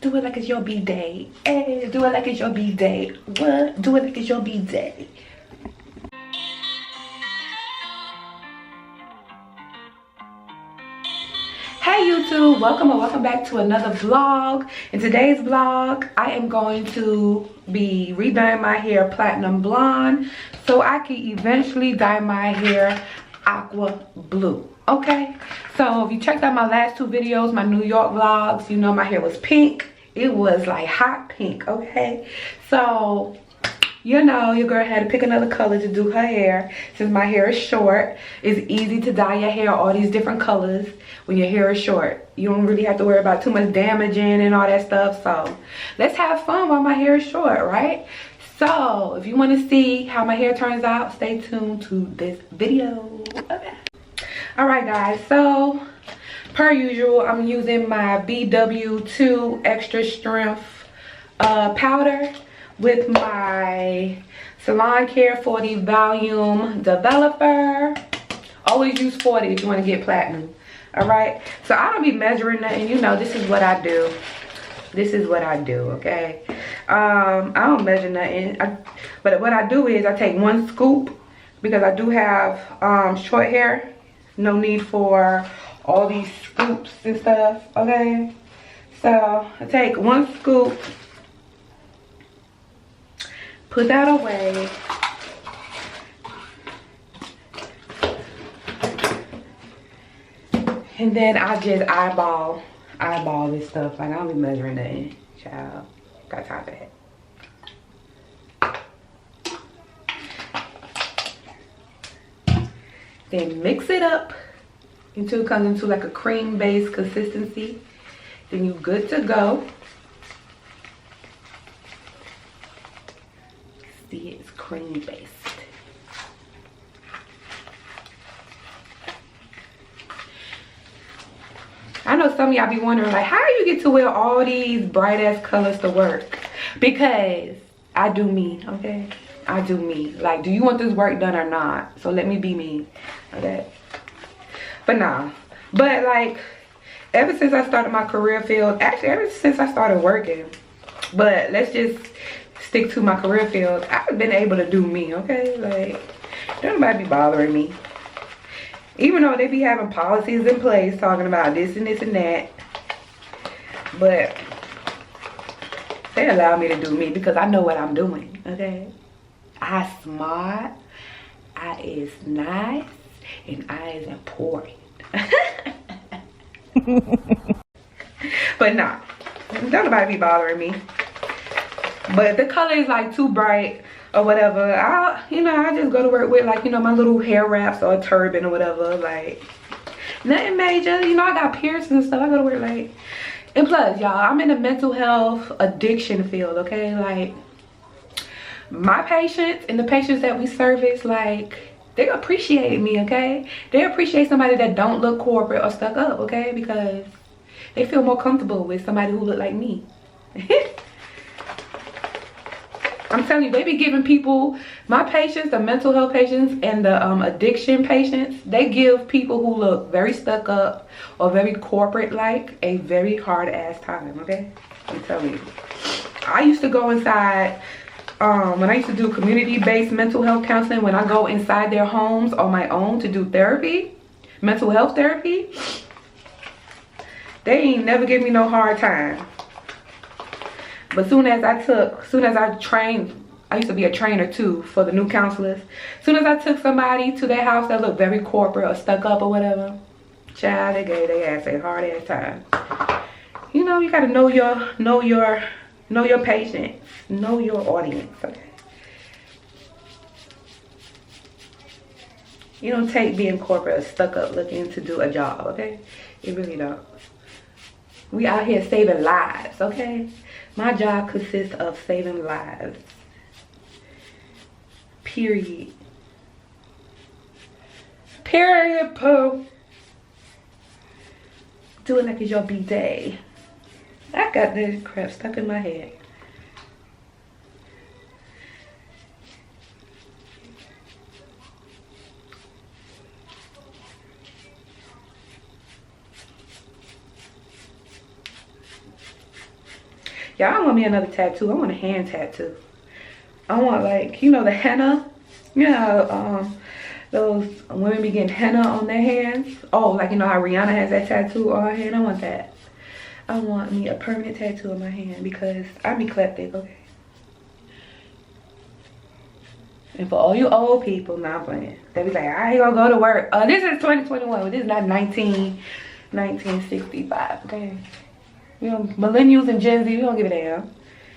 Do it like it's your B-day. Hey, do it like it's your B-day. What? Do it like it's your B-day. Hey YouTube, welcome back to another vlog. In today's vlog, I am going to be redyeing my hair platinum blonde so I can eventually dye my hair aqua blue. Okay, so if you checked out my last two videos, my New York vlogs, you know my hair was pink. It was like hot pink. Okay, so you know your girl had to pick another color to do her hair. Since my hair is short, it's easy to dye your hair all these different colors when your hair is short. You don't really have to worry about too much damaging and all that stuff. So let's have fun while my hair is short, right? So if you want to see how my hair turns out, stay tuned to this video. Okay. All right guys, so per usual, I'm using my BW2 extra strength powder with my Salon Care 40 volume developer. Always use 40 if you want to get platinum. All right, so I don't be measuring nothing. You know, this is what I do. This is what I do, okay? I don't measure nothing. But what I do is I take one scoop because I do have short hair. No need for all these scoops and stuff, okay? So I take one scoop, put that away. And then I just eyeball this stuff. Like I don't be measuring nothing, child. Got time for that. Then mix it up until it comes into like a cream-based consistency. Then you're good to go. See, it's cream-based. I know some of y'all be wondering like, how do you get to wear all these bright ass colors to work? Because I do me, okay? I do me. Like, do you want this work done or not? So let me be me, okay? But nah. But like, ever since I started my career field, actually ever since I started working, but let's just stick to my career field, I've been able to do me, okay? Like, don't nobody be bothering me. Even though they be having policies in place talking about this and this and that. But they allow me to do me because I know what I'm doing, okay? I smart, I is nice, and I is important. But nah, don't nobody be bothering me. But if the color is like too bright or whatever, I just go to work with like, you know, my little hair wraps or a turban or whatever. Like, nothing major. You know, I got piercings and stuff. I go to work like, and plus, y'all, I'm in the mental health addiction field, okay? Like, my patients and the patients that we service, like, they appreciate me, okay? They appreciate somebody that don't look corporate or stuck up, okay? Because they feel more comfortable with somebody who look like me. I'm telling you, they be giving people, my patients, the mental health patients and the addiction patients, they give people who look very stuck up or very corporate like a very hard ass time, okay? I'm telling you. I used to go inside, when I used to do community-based mental health counseling, when I go inside their homes on my own to do therapy, mental health therapy, they ain't never give me no hard time. But soon as I trained, I used to be a trainer too for the new counselors. Soon as I took somebody to their house that looked very corporate or stuck up or whatever, child, they gave their ass a hard ass time. You know, you gotta know your patients, know your audience, okay? You don't take being corporate or stuck up looking to do a job, okay? You really don't. We out here saving lives, okay? My job consists of saving lives. Period. Period, poo. Do it like it's your B-day. I got this crap stuck in my head. Yeah, I don't want me another tattoo. I want a hand tattoo. I want, like, you know, the henna. You know, those women be getting henna on their hands. Oh, like, you know how Rihanna has that tattoo on her hand? I want that. I want me a permanent tattoo on my hand because I be eclectic, okay? And for all you old people, not playing. They be like, I ain't gonna go to work. This is 2021. This is not 1965, okay? You know, millennials and Gen Z, we don't give a damn.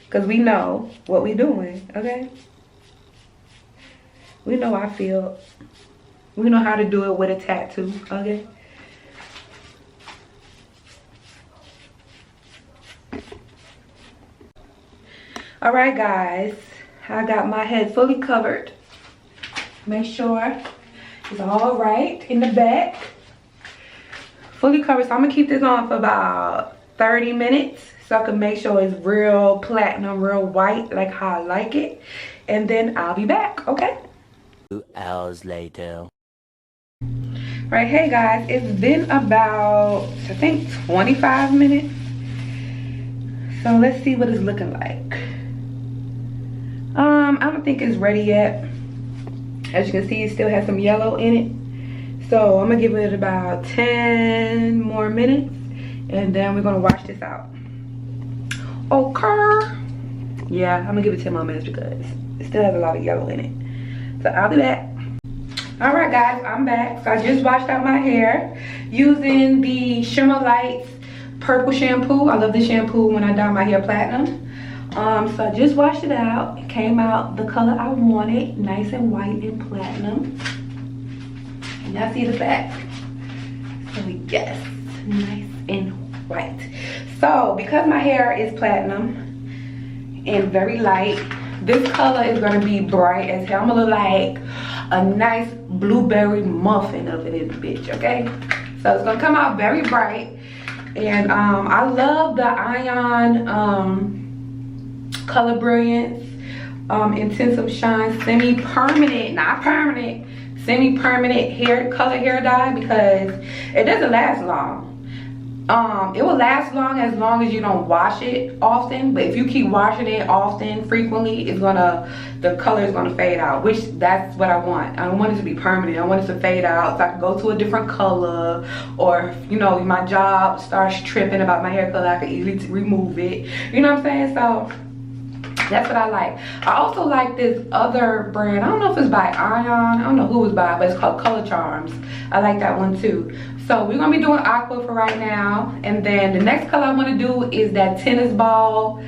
Because we know what we doing, okay? We know our field. We know how to do it with a tattoo, okay? Alright guys, I got my head fully covered. Make sure it's all right in the back. Fully covered, so I'm gonna keep this on for about 30 minutes so I can make sure it's real platinum, real white, like how I like it. And then I'll be back, okay? 2 hours later. Right, hey guys, it's been about, I think, 25 minutes. So let's see what it's looking like. I don't think it's ready yet. As you can see, it still has some yellow in it. So I'm gonna give it about 10 more minutes and then we're gonna wash this out. Okay. Yeah, I'm gonna give it 10 more minutes because it still has a lot of yellow in it. So I'll be back. All right guys, I'm back. So I just washed out my hair using the Shimmer Lights purple shampoo. I love this shampoo when I dye my hair platinum. So I just washed it out. It came out the color I wanted, nice and white and platinum. And y'all see the back? So yes, nice and white. So because my hair is platinum and very light, this color is gonna be bright as hell. I'm gonna look like a nice blueberry muffin up in this bitch, okay? So it's gonna come out very bright. And I love the Ion Color Brilliance Intensive Shine semi-permanent, not permanent, semi-permanent color hair dye because it doesn't last long. It will last long as you don't wash it often, but if you keep washing it often, frequently, the color is gonna fade out, which that's what I want. I don't want it to be permanent. I want it to fade out so I can go to a different color, or you know, my job starts tripping about my hair color, I can easily remove it. You know what I'm saying? So that's what I like. I also like this other brand. I don't know if it's by Ion. I don't know who it's by, but it's called Color Charms. I like that one too. So we're gonna be doing Aqua for right now, and then the next color I want to do is that tennis ball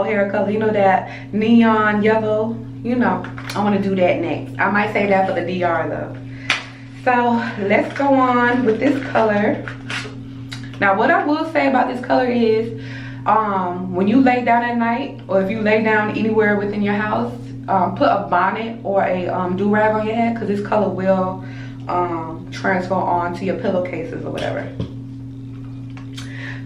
hair color. You know, that neon yellow. You know, I want to do that next. I might save that for the DR though. So let's go on with this color. Now, what I will say about this color is, when you lay down at night, or if you lay down anywhere within your house, put a bonnet or a do-rag on your head, because this color will transfer onto your pillowcases or whatever.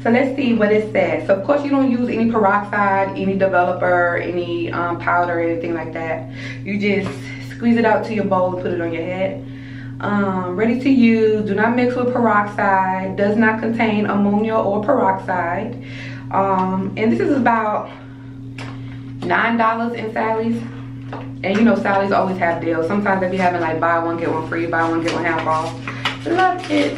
So let's see what it says. So of course you don't use any peroxide, any developer, any powder or anything like that. You just squeeze it out to your bowl and put it on your head. Ready to use, do not mix with peroxide, does not contain ammonia or peroxide. And this is about $9 in Sally's. And you know, Sally's always have deals. Sometimes they be having like buy one get one free, buy one get one half off. Love it.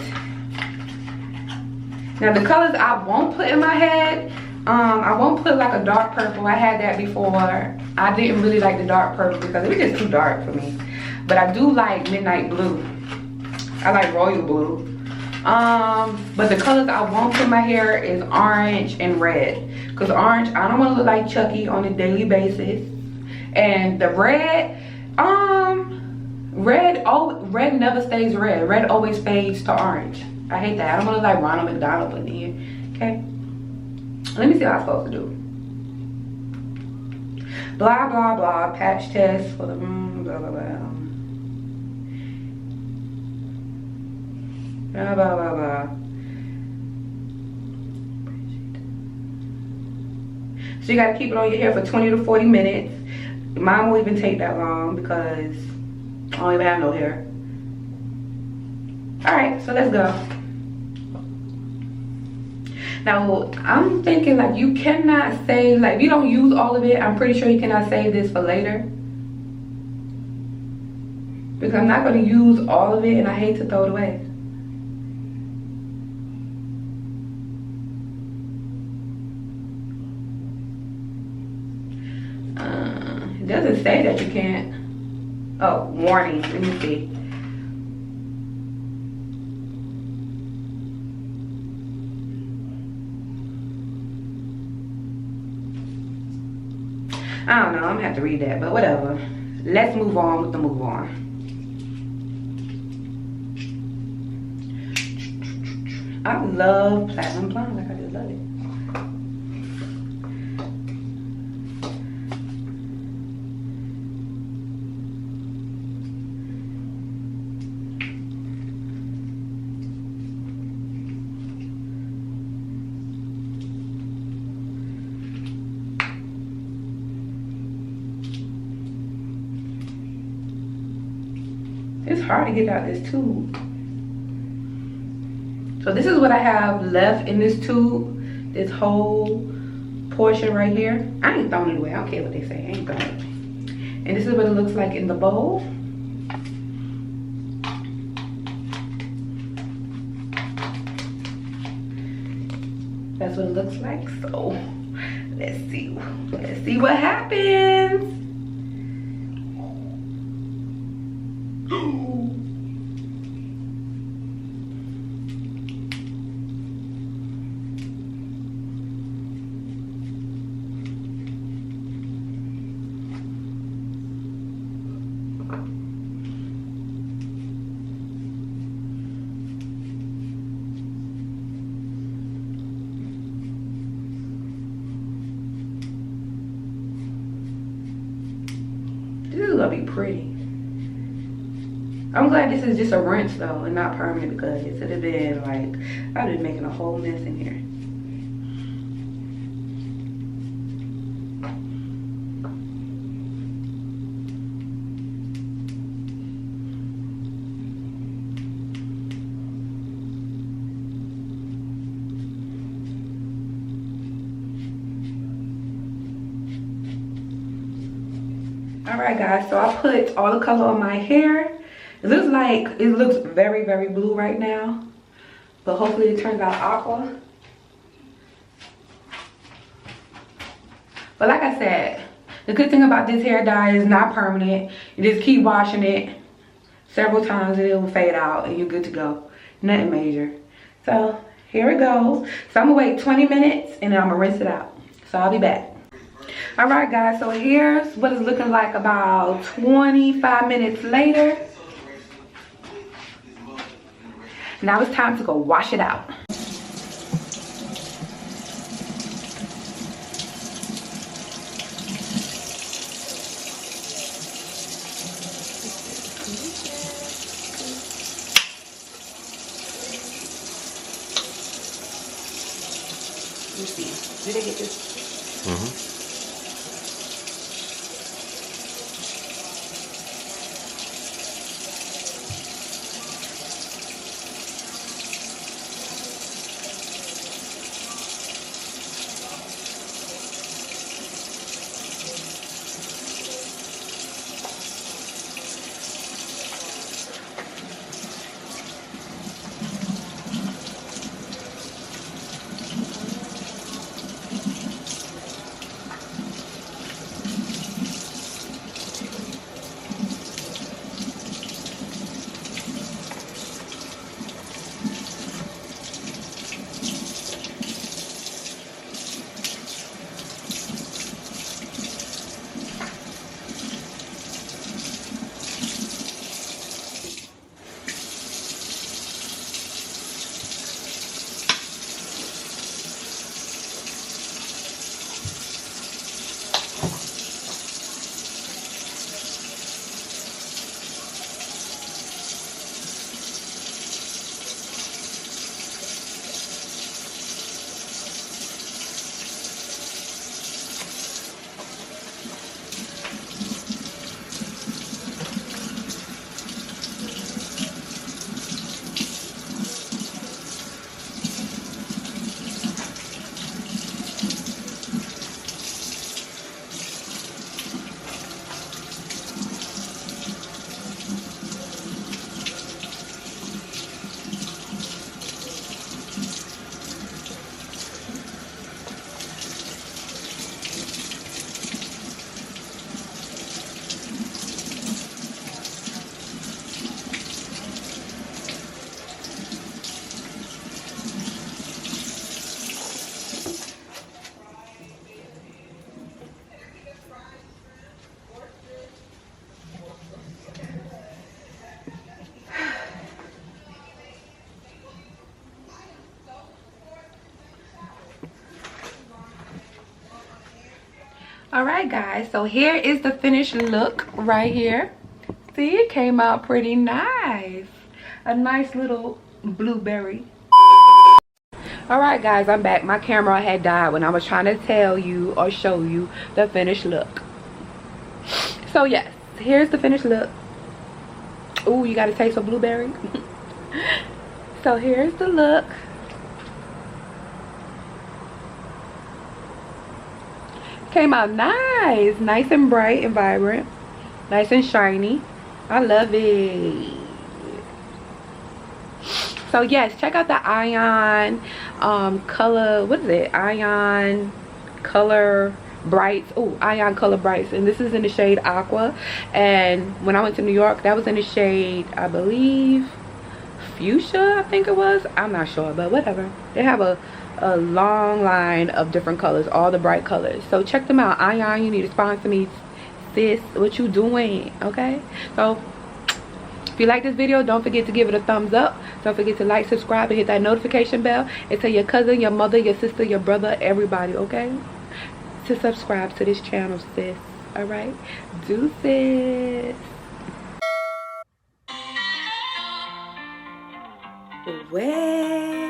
Now the colors I won't put in my head, I won't put like a dark purple. I had that before. I didn't really like the dark purple because it was just too dark for me. But I do like midnight blue. I like royal blue. But the colors I won't put in my hair is orange and red. Because orange, I don't want to look like Chucky on a daily basis. And the red, red never stays red. Red always fades to orange. I hate that. I don't want to look like Ronald McDonald in here. Okay. Let me see what I'm supposed to do. Blah, blah, blah. Patch test for the blah, blah, blah. Blah, blah, blah, blah. So you got to keep it on your hair for 20 to 40 minutes. Mine won't even take that long because I don't even have no hair. All right, so let's go. Now, I'm thinking like you cannot save, like if you don't use all of it, I'm pretty sure you cannot save this for later. Because I'm not going to use all of it and I hate to throw it away. It doesn't say that you can't. Oh, warning. Let me see. I don't know. I'm gonna have to read that, but whatever. Let's move on with the move on. I love Platinum Blonde. Like I just love it. It's hard to get out this tube. So this is what I have left in this tube. This whole portion right here. I ain't throwing it away. I don't care what they say. I ain't throwing it away. And this is what it looks like in the bowl. That's what it looks like. So let's see. Let's see what happens. This is gonna be pretty. I'm glad this is just a rinse though and not permanent, because it would have been like, I'd been making a whole mess in here. All right guys, so I put all the color on my hair. It looks very, very blue right now, but hopefully it turns out aqua. But like I said, the good thing about this hair dye is not permanent. You just keep washing it several times and it will fade out and you're good to go. Nothing major. So here it goes. So I'm gonna wait 20 minutes and then I'm gonna rinse it out. So I'll be back. All right guys, so here's what it's looking like about 25 minutes later. Now it's time to go wash it out. Let's see. Did they get this? Mm-hmm. All right, guys, so here is the finished look right here. See, it came out pretty nice. A nice little blueberry. All right, guys, I'm back. My camera had died when I was trying to tell you or show you the finished look. So yes, here's the finished look. Ooh, you got a taste of blueberry. So here's the look. Came out nice. Nice and bright and vibrant. Nice and shiny. I love it. So yes, check out the Ion color, what is it? Ion color brights. Oh, Ion color brights. And this is in the shade Aqua. And when I went to New York, that was in the shade, I believe, fuchsia, I think it was. I'm not sure, but whatever. They have a long line of different colors, all the bright colors. So check them out. Ion, you need to sponsor me, sis. What you doing? Okay, so if you like this video, don't forget to give it a thumbs up. Don't forget to like, subscribe, and hit that notification bell, and tell your cousin, your mother, your sister, your brother, everybody, okay, to subscribe to this channel, sis. All right, deuces. Well,